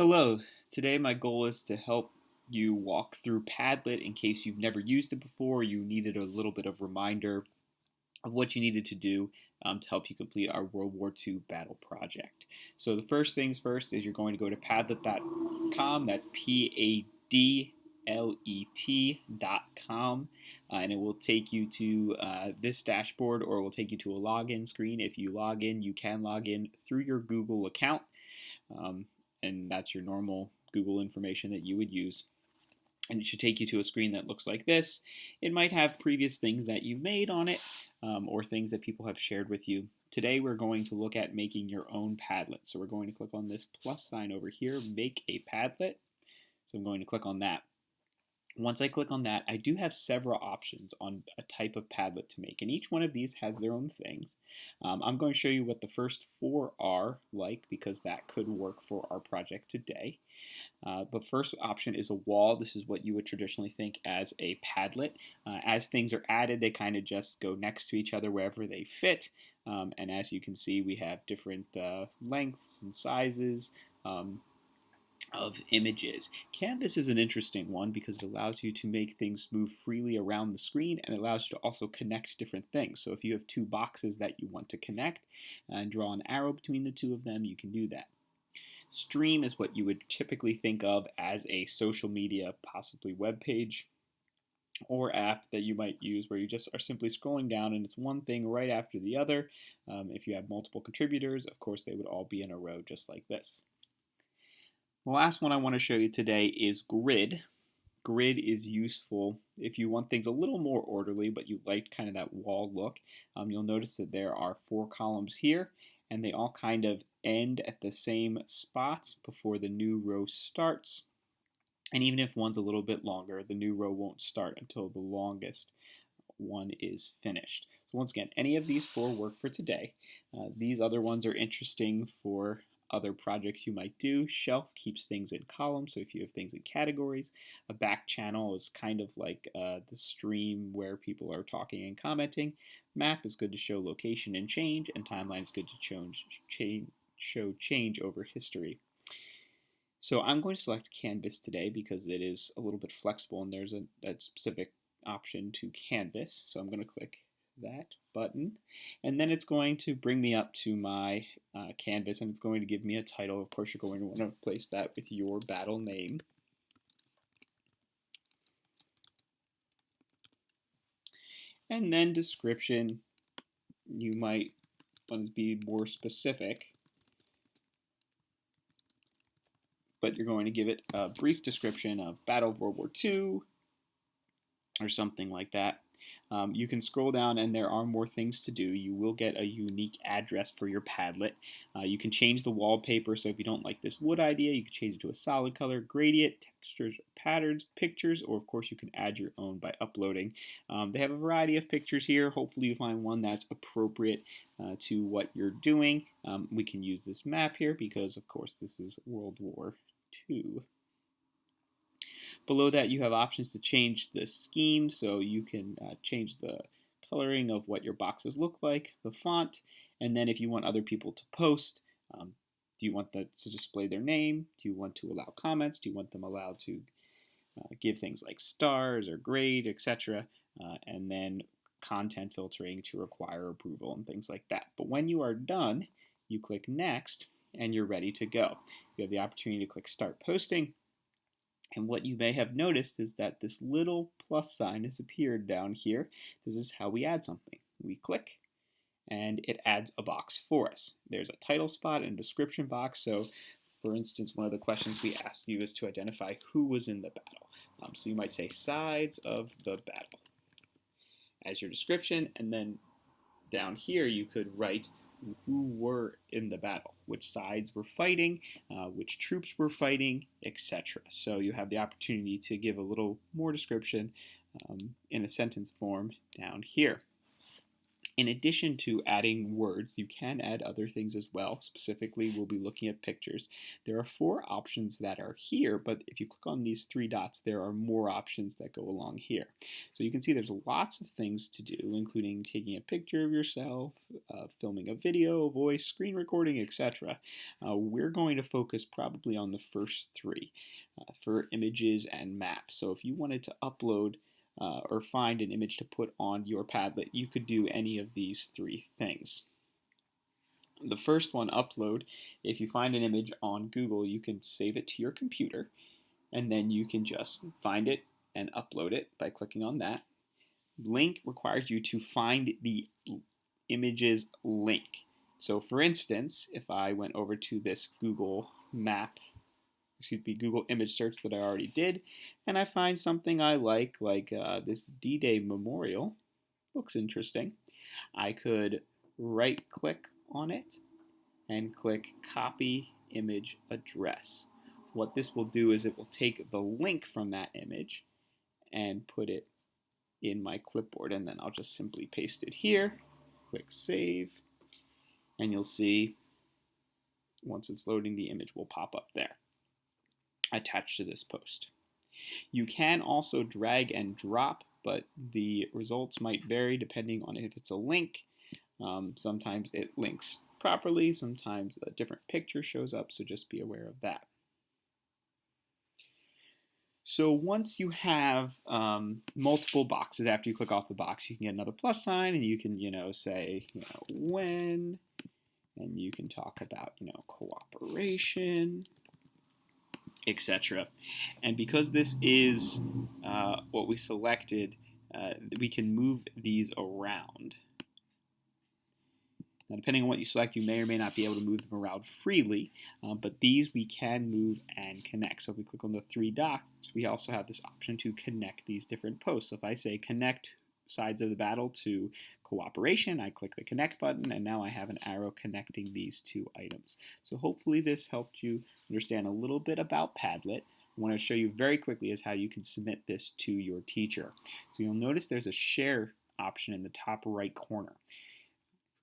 Hello, today my goal is to help you walk through Padlet in case you've never used it before or you needed a little bit of reminder of what you needed to do to help you complete our World War II battle project. So the first things first is you're going to go to padlet.com, that's Padlet.com, and it will take you to this dashboard, or it will take you to a login screen. If you log in, you can log in through your Google account. Um, and that's your normal Google information that you would use. And it should take you to a screen that looks like this. It might have previous things that you've made on it or things that people have shared with you. Today we're going to look at making your own Padlet. So we're going to click on this plus sign over here, make a Padlet. So I'm going to click on that. Once I click on that, I do have several options on a type of Padlet to make, and each one of these has their own things. I'm going to show you what the first four are like because that could work for our project today. The first option is a wall. This is what you would traditionally think as a Padlet. As things are added, they kind of just go next to each other wherever they fit. And as you can see, we have different lengths and sizes. Of images. Canvas is an interesting one because it allows you to make things move freely around the screen, and it allows you to also connect different things. So if you have two boxes that you want to connect and draw an arrow between the two of them, you can do that. Stream is what you would typically think of as a social media, possibly web page or app that you might use where you just are simply scrolling down and it's one thing right after the other. If you have multiple contributors, of course, they would all be in a row just like this. The last one I want to show you today is grid. Grid is useful if you want things a little more orderly, but you like kind of that wall look. You'll notice that there are 4 columns here, and they all kind of end at the same spots before the new row starts. And even if one's a little bit longer, the new row won't start until the longest one is finished. So once again, any of these 4 work for today. These other ones are interesting for other projects you might do. Shelf keeps things in columns, so if you have things in categories. A back channel is kind of like the stream where people are talking and commenting. Map is good to show location and change, and timeline is good to show change over history. So I'm going to select Canvas today because it is a little bit flexible and there's a specific option to Canvas. So I'm going to click that button, and then it's going to bring me up to my canvas, and it's going to give me a title. Of course, you're going to want to place that with your battle name. And then description, you might want to be more specific, but you're going to give it a brief description of Battle of World War II or something like that. You can scroll down and there are more things to do. You will get a unique address for your Padlet. You can change the wallpaper, so if you don't like this wood idea, you can change it to a solid color, gradient, textures, patterns, pictures, or of course you can add your own by uploading. They have a variety of pictures here. Hopefully you find one that's appropriate to what you're doing. We can use this map here because of course this is World War II. Below that, you have options to change the scheme, so you can change the coloring of what your boxes look like, the font, and then if you want other people to post, do you want that to display their name? Do you want to allow comments? Do you want them allowed to give things like stars or grade, etc., and then content filtering to require approval and things like that. But when you are done, you click Next, and you're ready to go. You have the opportunity to click Start Posting. And what you may have noticed is that this little plus sign has appeared down here. This is how we add something. We click, and it adds a box for us. There's a title spot and description box. So, for instance, one of the questions we asked you is to identify who was in the battle. So you might say sides of the battle as your description, and then down here you could write who were in the battle, which sides were fighting, which troops were fighting, etc. So you have the opportunity to give a little more description in a sentence form down here. In addition to adding words, you can add other things as well. Specifically, we'll be looking at pictures. There are 4 options that are here, but if you click on these 3 dots, there are more options that go along here. So you can see there's lots of things to do, including taking a picture of yourself, filming a video, voice, screen recording, etc. We're going to focus probably on the first 3 for images and maps. So if you wanted to upload or find an image to put on your Padlet, you could do any of these 3 things. The first one, upload, if you find an image on Google, you can save it to your computer, and then you can just find it and upload it by clicking on that. Link requires you to find the image's link. So for instance, if I went over to this Google image search that I already did, and I find something I like this D-Day memorial, looks interesting, I could right-click on it and click Copy Image Address. What this will do is it will take the link from that image and put it in my clipboard, and then I'll just simply paste it here, click Save, and you'll see once it's loading, the image will pop up there attached to this post. You can also drag and drop, but the results might vary depending on if it's a link. Sometimes it links properly, sometimes a different picture shows up, so just be aware of that. So once you have multiple boxes, after you click off the box, you can get another plus sign, and you can, say, when, and you can talk about, cooperation, etc. And because this is what we selected, we can move these around. Now, depending on what you select, you may or may not be able to move them around freely, but these we can move and connect. So if we click on the 3 dots, we also have this option to connect these different posts. So if I say connect sides of the battle to cooperation, I click the connect button, and now I have an arrow connecting these 2 items. So hopefully this helped you understand a little bit about Padlet. I want to show you very quickly is how you can submit this to your teacher. So you'll notice there's a share option in the top right corner.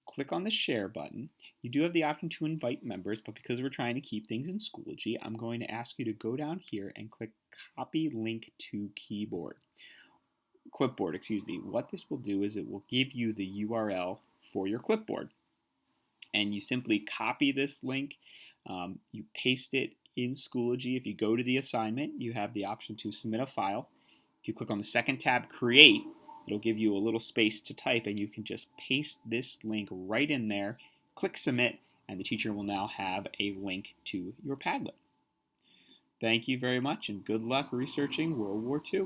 Click on the share button. You do have the option to invite members, but because we're trying to keep things in Schoology, I'm going to ask you to go down here and click copy link to clipboard. What this will do is it will give you the URL for your clipboard, and you simply copy this link, you paste it in Schoology. If you go to the assignment, you have the option to submit a file. If you click on the second tab, create, it'll give you a little space to type, and you can just paste this link right in there, click submit, and the teacher will now have a link to your Padlet. Thank you very much, and good luck researching World War II.